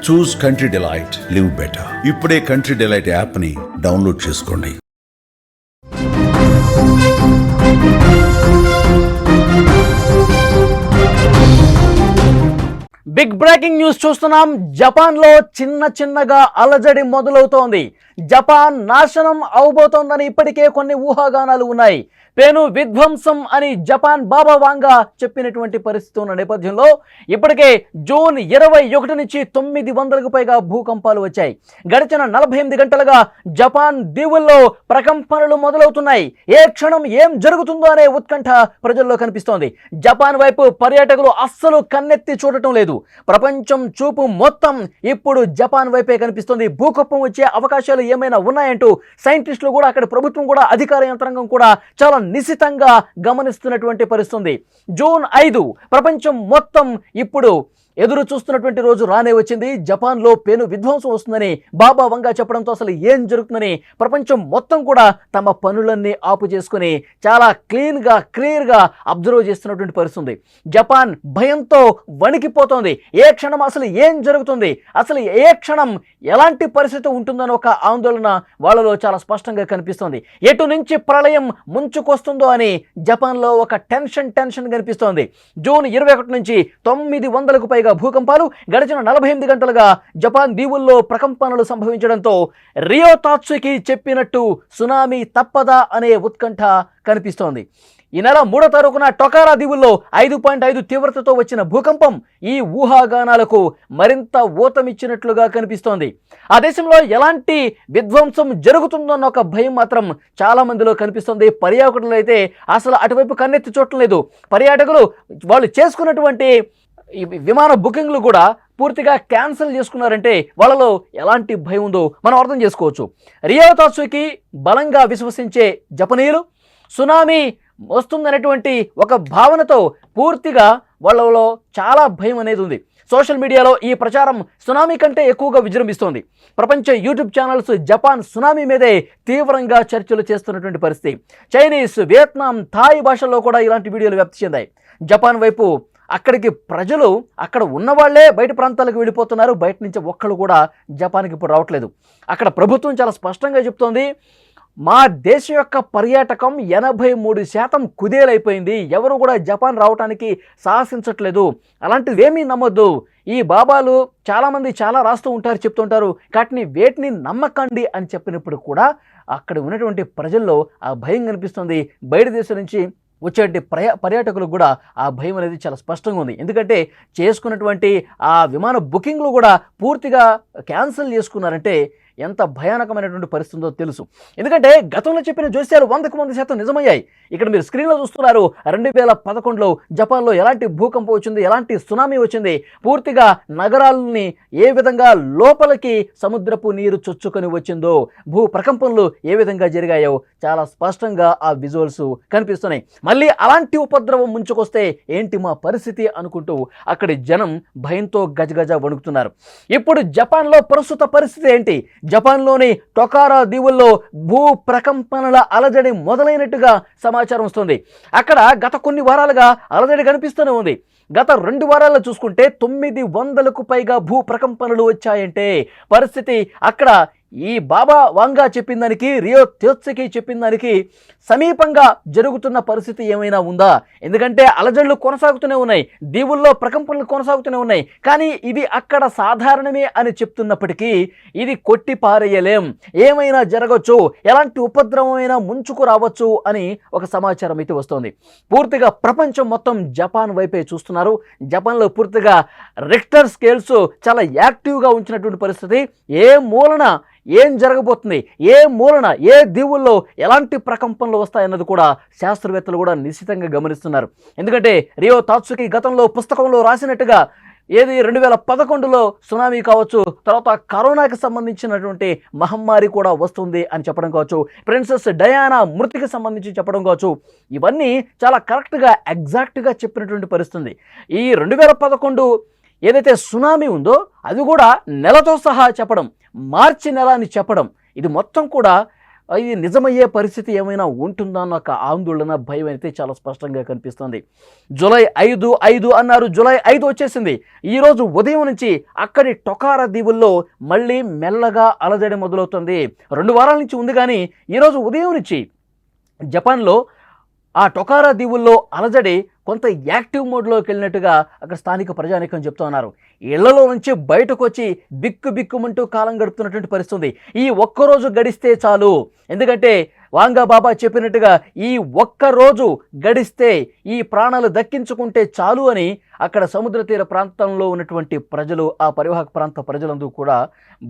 చూస్ country delight, live better. ఇప్పుడే country delight app ని download చేసుకోండి. బిగ్ బ్రేకింగ్ న్యూస్ చూస్తున్నాం. జపాన్లో చిన్నగా అలజడి మొదలవుతోంది. జపాన్ నాశనం అవబోతోందని ఇప్పటికే కొన్ని ఊహాగానాలు ఉన్నాయి. పెను విధ్వంసం అని జపాన్ బాబా వాంగా చెప్పినటువంటి పరిస్థితి ఉన్న నేపథ్యంలో ఇప్పటికే జూన్ 21 నుంచి 900కు పైగా భూకంపాలు వచ్చాయి. గడిచిన 48 గంటలుగా జపాన్ దీవుల్లో ప్రకంపనలు మొదలవుతున్నాయి. ఏ క్షణం ఏం జరుగుతుందో అనే ఉత్కంఠ ప్రజల్లో కనిపిస్తోంది. జపాన్ వైపు పర్యాటకులు అస్సలు కన్నెత్తి చూడటం లేదు. ప్రపంచం చూపు మొత్తం ఇప్పుడు జపాన్ వైపే కనిపిస్తుంది. భూకంపం వచ్చే అవకాశాలు ఏమైనా ఉన్నాయంటూ సైంటిస్టులు కూడా, అక్కడ ప్రభుత్వం కూడా, అధికార యంత్రాంగం కూడా చాలా నిశితంగా గమనిస్తున్నటువంటి పరిస్థితి. జూన్ 5 ప్రపంచం మొత్తం ఇప్పుడు ఎదురు చూస్తున్నటువంటి రోజు రానే వచ్చింది. జపాన్లో పెను విధ్వంసం వస్తుందని బాబా వంగా చెప్పడంతో అసలు ఏం జరుగుతుందని ప్రపంచం మొత్తం కూడా తమ పనులన్నీ ఆపు చేసుకుని చాలా క్లియర్గా అబ్జర్వ్ చేస్తున్నటువంటి పరిస్థితి. జపాన్ భయంతో వణికిపోతోంది. ఏ క్షణం అసలు ఏం జరుగుతుంది, అసలు ఏ క్షణం ఎలాంటి పరిస్థితి ఉంటుందని ఒక ఆందోళన వాళ్ళలో చాలా స్పష్టంగా కనిపిస్తోంది. ఎటు నుంచి ప్రళయం ముంచుకొస్తుందో అని జపాన్లో ఒక టెన్షన్ కనిపిస్తోంది. జూన్ 21 నుంచి 900కు పైగా భూకంపాలు, గడిచిన 48 గంటలుగా జపాన్ దీవుల్లో ప్రకంపనలు సంభవించడంతో రియో తాత్సుకి చెప్పినట్టు సునామీ తప్పదా అనే ఉత్కంఠ కనిపిస్తోంది. ఈ నెల 3వ తారీఖున టొకారా దీవుల్లో 5.5 తీవ్రతతో వచ్చిన భూకంపం ఈ ఊహాగానాలకు మరింత ఊతమిచ్చినట్లుగా కనిపిస్తోంది. ఆ దేశంలో ఎలాంటి విధ్వంసం జరుగుతుందన్న ఒక భయం మాత్రం చాలా మందిలో కనిపిస్తుంది. పర్యాటకులు అయితే అసలు అటువైపు కన్నెత్తి చూడటం లేదు. పర్యాటకులు వాళ్ళు చేసుకున్నటువంటి విమాన బుకింగ్లు కూడా పూర్తిగా క్యాన్సిల్ చేసుకున్నారంటే వాళ్ళలో ఎలాంటి భయం ఉందో మనం అర్థం చేసుకోవచ్చు. రియో తాత్సుకి బలంగా విశ్వసించే జపనీయులు సునామీ వస్తుందనేటువంటి ఒక భావనతో పూర్తిగా వాళ్ళలో చాలా భయం అనేది ఉంది. సోషల్ మీడియాలో ఈ ప్రచారం సునామీ కంటే ఎక్కువగా విజృంభిస్తోంది. ప్రపంచ యూట్యూబ్ ఛానల్స్ జపాన్ సునామీ మీదే తీవ్రంగా చర్చలు చేస్తున్నటువంటి పరిస్థితి. చైనీస్, వియత్నాం, థాయ్ భాషల్లో కూడా ఇలాంటి వీడియోలు వ్యాప్తి చెందాయి. జపాన్ వైపు అక్కడికి ప్రజలు, అక్కడ ఉన్నవాళ్లే బయట ప్రాంతాలకు వెళ్ళిపోతున్నారు. బయట నుంచి ఒక్కళ్ళు కూడా జపాన్కి ఇప్పుడు రావట్లేదు. అక్కడ ప్రభుత్వం చాలా స్పష్టంగా చెప్తోంది, మా దేశం యొక్క పర్యాటకం 83% కుదేలైపోయింది. ఎవరు కూడా జపాన్ రావడానికి సాహసించట్లేదు. అలాంటివి ఏమీ నమ్మొద్దు. ఈ బాబాలు చాలామంది చాలా రాస్తూ ఉంటారు, చెప్తుంటారు, వాటిని వేటిని నమ్మకండి అని చెప్పినప్పుడు కూడా అక్కడ ఉన్నటువంటి ప్రజల్లో ఆ భయం కనిపిస్తుంది. బయట దేశం నుంచి వచ్చేటి పర్యాటకులకు కూడా ఆ భయం అనేది చాలా స్పష్టంగా ఉంది. ఎందుకంటే చేసుకున్నటువంటి ఆ విమాన బుకింగ్లు కూడా పూర్తిగా క్యాన్సిల్ చేసుకున్నారంటే ఎంత భయానకమైనటువంటి పరిస్థితి ఉందో తెలుసు. ఎందుకంటే గతంలో చెప్పిన జోస్యాలు 100% నిజమయ్యాయి. ఇక్కడ మీరు స్క్రీన్లో చూస్తున్నారు. 2011లో జపాన్లో ఎలాంటి భూకంపం వచ్చింది, ఎలాంటి సునామీ వచ్చింది, పూర్తిగా నగరాలని ఏ విధంగా లోపలికి సముద్రపు నీరు చొచ్చుకొని వచ్చిందో, భూ ప్రకంపనలు ఏ విధంగా జరిగాయో చాలా స్పష్టంగా ఆ విజువల్స్ కనిపిస్తున్నాయి. మళ్ళీ అలాంటి ఉపద్రవం ముంచుకొస్తే ఏంటి మా పరిస్థితి అనుకుంటూ అక్కడి జనం భయంతో గజగజ వణుకుతున్నారు. ఇప్పుడు జపాన్లో ప్రస్తుత పరిస్థితి ఏంటి? జపాన్లోని టొకారా దీవుల్లో భూ ప్రకంపనల అలజడి మొదలైనట్టుగా సమాచారం వస్తుంది. అక్కడ గత కొన్ని వారాలుగా అలజడి కనిపిస్తూనే ఉంది. గత 2 వారాల్లో చూసుకుంటే 900కు పైగా భూ ప్రకంపనలు వచ్చాయంటే పరిస్థితి అక్కడ ఈ బాబా వాంగా చెప్పిన దానికి, రియో తాత్సుకి చెప్పిన దానికి సమీపంగా జరుగుతున్న పరిస్థితి ఏమైనా ఉందా? ఎందుకంటే అలజడులు కొనసాగుతూనే ఉన్నాయి, దీవుల్లో ప్రకంపనలు కొనసాగుతూనే ఉన్నాయి. కానీ ఇవి అక్కడ సాధారణమే అని చెప్తున్నప్పటికీ ఇది కొట్టి పారేయలేం, ఏమైనా జరగవచ్చు, ఎలాంటి ఉపద్రవమైనా ముంచుకు రావచ్చు అని ఒక సమాచారం అయితే వస్తోంది. పూర్తిగా ప్రపంచం మొత్తం జపాన్ వైపే చూస్తున్నారు. జపాన్లో పూర్తిగా రిక్టర్ స్కేల్స్ చాలా యాక్టివ్గా ఉంచినటువంటి పరిస్థితి. ఏ మూలన ఏం జరగబోతుంది, ఏ మూలన ఏ దీవుల్లో ఎలాంటి ప్రకంపనలు వస్తాయన్నది కూడా శాస్త్రవేత్తలు కూడా నిశ్చితంగా గమనిస్తున్నారు. ఎందుకంటే రియో తాత్సుకి గతంలో పుస్తకంలో రాసినట్టుగా ఏది 2011లో సునామీ కావచ్చు, తర్వాత కరోనాకి సంబంధించినటువంటి మహమ్మారి కూడా వస్తుంది అని చెప్పడం కావచ్చు, ప్రిన్సెస్ డయానా మృతికి సంబంధించి చెప్పడం కావచ్చు, ఇవన్నీ చాలా కరెక్ట్గా ఎగ్జాక్ట్గా చెప్పినటువంటి పరిస్థితి. ఈ 2011 ఏదైతే సునామీ ఉందో అది కూడా నెలతో సహా చెప్పడం, మార్చి నెల అని చెప్పడం, ఇది మొత్తం కూడా ఇది నిజమయ్యే పరిస్థితి ఏమైనా ఉంటుందా అన్న ఒక ఆందోళన, భయం అయితే చాలా స్పష్టంగా కనిపిస్తుంది. జూలై 5 అన్నారు, జూలై 5 వచ్చేసింది. ఈరోజు ఉదయం నుంచి అక్కడి టొకారా దీవుల్లో మళ్ళీ మెల్లగా అలజడి మొదలవుతుంది. 2 వారాల నుంచి ఉంది, కానీ ఈరోజు ఉదయం నుంచి జపాన్లో ఆ టొకారా దీవుల్లో అలజడి కొంత యాక్టివ్ మోడ్లోకి వెళ్ళినట్టుగా అక్కడ స్థానిక ప్రజానీకం చెప్తూ ఉన్నారు. ఇళ్లలో నుంచి బయటకు వచ్చి బిక్కుమంటూ కాలం గడుపుతున్నటువంటి పరిస్థితి. ఈ ఒక్కరోజు గడిస్తే చాలు, ఎందుకంటే వాంగా బాబా చెప్పినట్టుగా ఈ ఒక్కరోజు గడిస్తే ఈ ప్రాణాలు దక్కించుకుంటే చాలు అని అక్కడ సముద్ర తీర ప్రాంతంలో ఉన్నటువంటి ప్రజలు, ఆ పరివాహక ప్రాంత ప్రజలందరూ కూడా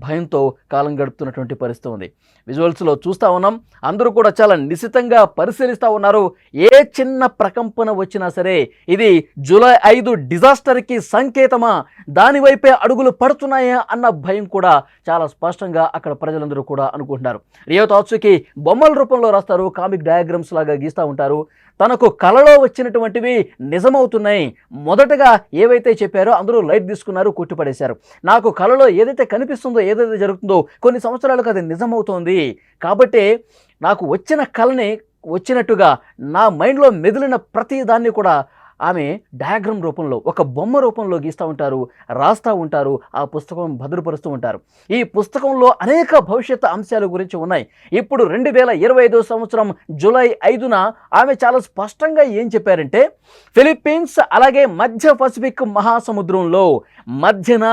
భయంతో కాలం గడుపుతున్నటువంటి పరిస్థితి ఉంది. విజువల్స్లో చూస్తూ ఉన్నాం, అందరూ కూడా చాలా నిశితంగా పరిశీలిస్తూ ఉన్నారు. ఏ చిన్న ప్రకంపన వచ్చినా సరే ఇది జూలై 5 డిజాస్టర్కి సంకేతమా, దానివైపే అడుగులు పడుతున్నాయా అన్న భయం కూడా చాలా స్పష్టంగా అక్కడ ప్రజలందరూ కూడా అనుకుంటున్నారు. రియో తాత్సుకి బొమ్మల రూపంలో రాస్తారు, కామిక్ డయాగ్రామ్స్ లాగా గీస్తూ ఉంటారు. తనకు కలలో వచ్చినటువంటివి నిజమవుతున్నాయి. మొదటగా ఏవైతే చెప్పారో అందరూ లైట్ తీసుకున్నారు, కొట్టిపడేశారు. నాకు కలలో ఏదైతే కనిపిస్తుందో, ఏదైతే జరుగుతుందో కొన్ని సంవత్సరాలకు అది నిజమవుతోంది. కాబట్టి నాకు వచ్చిన కళని వచ్చినట్టుగా నా మైండ్లో మెదిలిన ప్రతి దాన్ని కూడా ఆమె డయాగ్రామ్ రూపంలో, ఒక బొమ్మ రూపంలో గీస్తూ ఉంటారు, రాస్తూ ఉంటారు, ఆ పుస్తకం భద్రపరుస్తూ ఉంటారు. ఈ పుస్తకంలో అనేక భవిష్యత్ అంశాల గురించి ఉన్నాయి. ఇప్పుడు 2025 సంవత్సరం జూలై 5న ఆమె చాలా స్పష్టంగా ఏం చెప్పారంటే, ఫిలిప్పీన్స్ అలాగే మధ్య పసిఫిక్ మహాసముద్రంలో మధ్యన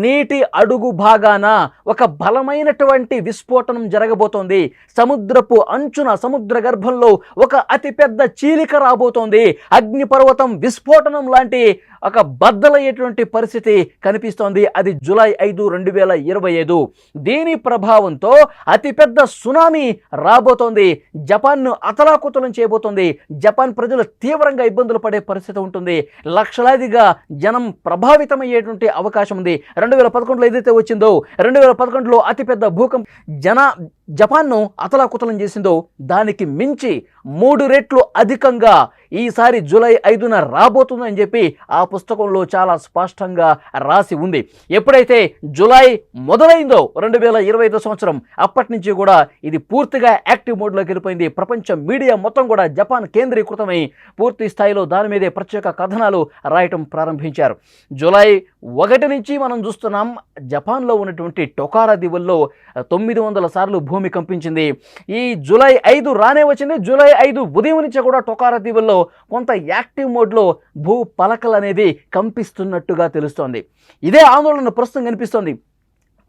నీటి అడుగు భాగాన ఒక బలమైనటువంటి విస్ఫోటనం జరగబోతోంది. సముద్రపు అంచున, సముద్ర గర్భంలో ఒక అతిపెద్ద చీలిక రాబోతోంది. అగ్నిపర్వతం విస్ఫోటనం లాంటి ఒక బద్దలయ్యేటువంటి పరిస్థితి కనిపిస్తోంది. అది జూలై 5, 2025. దీని ప్రభావంతో అతిపెద్ద సునామీ రాబోతోంది. జపాన్ను అతలాకుతలం చేయబోతోంది. జపాన్ ప్రజలు తీవ్రంగా ఇబ్బందులు పడే పరిస్థితి ఉంటుంది. లక్షలాదిగా జనం ప్రభావితమయ్యేటువంటి అవకాశం ఉంది. 2011లో ఏదైతే వచ్చిందో, 2011లో అతిపెద్ద భూకంపం జపాన్ను అతలాకుతలం చేసిందో దానికి మించి 3 రెట్లు అధికంగా ఈసారి జూలై 5న రాబోతుందని చెప్పి ఆ పుస్తకంలో చాలా స్పష్టంగా రాసి ఉంది. ఎప్పుడైతే జూలై మొదలైందో 2025 సంవత్సరం, అప్పటి నుంచి కూడా ఇది పూర్తిగా యాక్టివ్ మోడ్లోకి వెళ్ళిపోయింది. ప్రపంచ మీడియా మొత్తం కూడా జపాన్ కేంద్రీకృతమై పూర్తి స్థాయిలో దాని మీదే ప్రత్యేక కథనాలు రాయటం ప్రారంభించారు. జూలై 1 నుంచి మనం చూస్తున్నాం, జపాన్లో ఉన్నటువంటి టొకారా దీవుల్లో 900 సార్లు భూమి కంపించింది. ఈ జూలై 5 రానే వచ్చింది. జూలై 5 ఉదయం నుంచి కూడా టొకారా దీవుల్లో కొంత యాక్టివ్ మోడ్లో భూ పలకలు అనేది కంపిస్తున్నట్టుగా తెలుస్తోంది. ఇదే ఆందోళన ప్రస్తుతం కనిపిస్తోంది.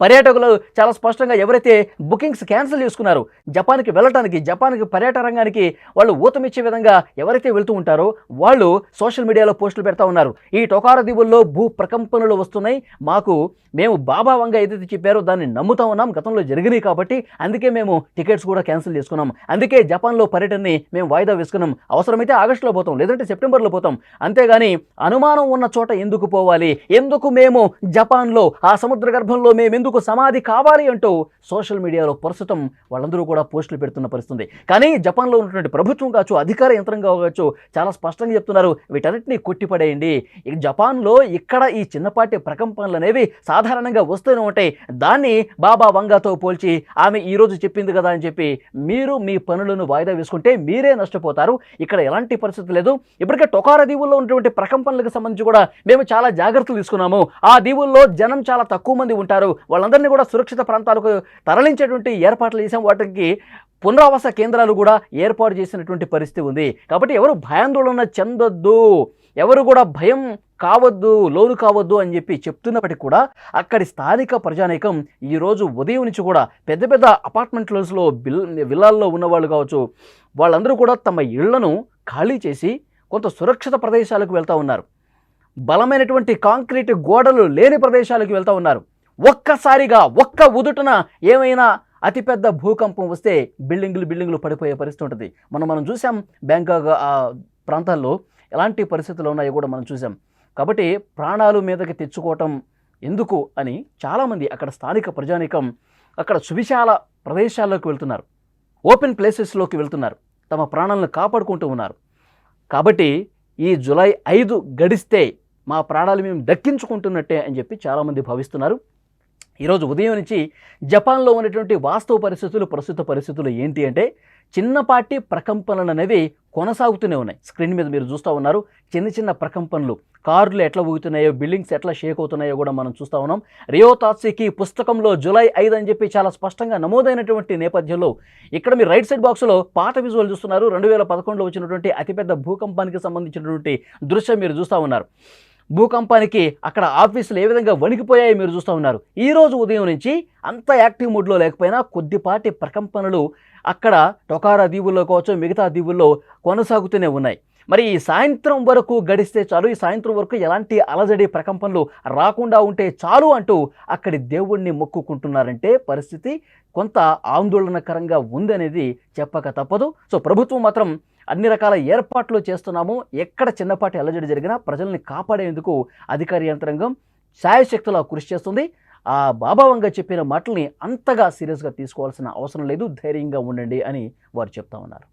పర్యాటకులు చాలా స్పష్టంగా ఎవరైతే బుకింగ్స్ క్యాన్సిల్ చేసుకున్నారో జపాన్కి వెళ్ళటానికి, జపాన్కి పర్యాటక రంగానికి వాళ్ళు ఊతమిచ్చే విధంగా ఎవరైతే వెళ్తూ ఉంటారో వాళ్ళు సోషల్ మీడియాలో పోస్టులు పెడతా ఉన్నారు. ఈ టొకారా దీవుల్లో భూ ప్రకంపనలు వస్తున్నాయి, మేము బాబా వంగ ఏదైతే చెప్పారో దాన్ని నమ్ముతా ఉన్నాం, గతంలో జరిగినాయి కాబట్టి అందుకే మేము టికెట్స్ కూడా క్యాన్సిల్ చేసుకున్నాం, అందుకే జపాన్లో పర్యటనని మేము వాయిదా వేసుకున్నాం, అవసరమైతే ఆగస్టులో పోతాం, లేదంటే సెప్టెంబర్లో పోతాం, అంతేగాని అనుమానం ఉన్న చోట ఎందుకు పోవాలి, ఎందుకు మేము జపాన్లో ఆ సముద్ర గర్భంలో మేము ఎందుకు సమాధి కావాలి అంటూ సోషల్ మీడియాలో ప్రస్తుతం వాళ్ళందరూ కూడా పోస్టులు పెడుతున్న పరిస్థితుంది. కానీ జపాన్లో ఉన్నటువంటి ప్రభుత్వం కావచ్చు, అధికార యంత్రం కావచ్చు, చాలా స్పష్టంగా చెప్తున్నారు, వీటన్నిటిని కొట్టిపడేయండి. జపాన్లో ఇక్కడ ఈ చిన్నపాటి ప్రకంపనలు అనేవి సాధారణంగా వస్తూనే ఉంటాయి. దాన్ని బాబా వంగాతో పోల్చి ఆమె ఈరోజు చెప్పింది కదా అని చెప్పి మీరు మీ పనులను వాయిదా వేసుకుంటే మీరే నష్టపోతారు. ఇక్కడ ఎలాంటి పరిస్థితి లేదు. ఇప్పటికే టొకారా దీవుల్లో ఉన్నటువంటి ప్రకంపనలకు సంబంధించి కూడా మేము చాలా జాగ్రత్తలు తీసుకున్నాము. ఆ దీవుల్లో జనం చాలా తక్కువ మంది ఉంటారు, వాళ్ళందరినీ కూడా సురక్షిత ప్రాంతాలకు తరలించేటువంటి ఏర్పాట్లు చేసాం. వాటికి పునరావాస కేంద్రాలు కూడా ఏర్పాటు చేసినటువంటి పరిస్థితి ఉంది. కాబట్టి ఎవరు భయాందోళన చెందొద్దు, ఎవరు కూడా భయం కావద్దు, లోను కావద్దు అని చెప్పి చెప్తున్నప్పటికీ కూడా అక్కడి స్థానిక ప్రజానీకం ఈరోజు ఉదయం నుంచి కూడా పెద్ద పెద్ద అపార్ట్మెంట్స్లో విల్లాల్లో ఉన్నవాళ్ళు కావచ్చు, వాళ్ళందరూ కూడా తమ ఇళ్లను ఖాళీ చేసి కొంత సురక్షిత ప్రదేశాలకు వెళ్తూ ఉన్నారు. బలమైనటువంటి కాంక్రీట్ గోడలు లేని ప్రదేశాలకు వెళ్తూ ఉన్నారు. ఒక్కసారిగా ఒక్క ఉదుటున ఏమైనా అతిపెద్ద భూకంపం వస్తే బిల్డింగులు పడిపోయే పరిస్థితి ఉంటుంది. మనం చూసాం బ్యాంకాక్ ప్రాంతాల్లో ఎలాంటి పరిస్థితులు ఉన్నాయో కూడా మనం చూసాం. కాబట్టి ప్రాణాలు మీదకి తెచ్చుకోవటం ఎందుకు అని చాలామంది అక్కడ స్థానిక ప్రజానీకం అక్కడ సువిశాల ప్రదేశాల్లోకి వెళ్తున్నారు, ఓపెన్ ప్లేసెస్లోకి వెళ్తున్నారు, తమ ప్రాణాలను కాపాడుకుంటూ ఉన్నారు. కాబట్టి ఈ జూలై 5 గడిస్తే మా ప్రాణాలు మేము దక్కించుకుంటున్నట్టే అని చెప్పి చాలామంది భావిస్తున్నారు. ఈరోజు ఉదయం నుంచి జపాన్లో ఉన్నటువంటి వాస్తవ పరిస్థితులు, ప్రస్తుత పరిస్థితులు ఏంటి అంటే చిన్నపాటి ప్రకంపనలు అనేవి కొనసాగుతూనే ఉన్నాయి. స్క్రీన్ మీద మీరు చూస్తూ ఉన్నారు. చిన్న చిన్న ప్రకంపనలు, కార్లు ఎట్లా ఊగుతున్నాయో, బిల్డింగ్స్ ఎట్లా షేక్ అవుతున్నాయో కూడా మనం చూస్తూ ఉన్నాం. రియో తాత్సుకి పుస్తకంలో జూలై 5 అని చెప్పి చాలా స్పష్టంగా నమోదైనటువంటి నేపథ్యంలో ఇక్కడ మీరు రైట్ సైడ్ బాక్స్లో పాత విజువల్ చూస్తున్నారు. 2011లో వచ్చినటువంటి అతిపెద్ద భూకంపానికి సంబంధించినటువంటి దృశ్యం మీరు చూస్తూ ఉన్నారు. భూకంపానికి అక్కడ ఆఫీసులు ఏ విధంగా వణికిపోయాయో మీరు చూస్తూ ఉన్నారు. ఈరోజు ఉదయం నుంచి అంత యాక్టివ్ మూడ్లో లేకపోయినా కొద్దిపాటి ప్రకంపనలు అక్కడ టొకారా దీవుల్లో కావచ్చు, మిగతా దీవుల్లో కొనసాగుతూనే ఉన్నాయి. మరి ఈ సాయంత్రం వరకు గడిస్తే చాలు, ఈ సాయంత్రం వరకు ఎలాంటి అలజడి ప్రకంపనలు రాకుండా ఉంటే చాలు అంటూ అక్కడి దేవుణ్ణి మొక్కుకుంటున్నారంటే పరిస్థితి కొంత ఆందోళనకరంగా ఉందనేది చెప్పక తప్పదు. సో ప్రభుత్వం మాత్రం అన్ని రకాల ఏర్పాట్లు చేస్తున్నాము. ఎక్కడ చిన్నపాటి అలజడి జరిగినా ప్రజల్ని కాపాడేందుకు అధికార యంత్రాంగం శాయశక్తులా కృషి చేస్తుంది. ఆ బాబావంగా చెప్పిన మాటల్ని అంతగా సీరియస్గా తీసుకోవాల్సిన అవసరం లేదు, ధైర్యంగా ఉండండి అని వారు చెప్తా ఉన్నారు.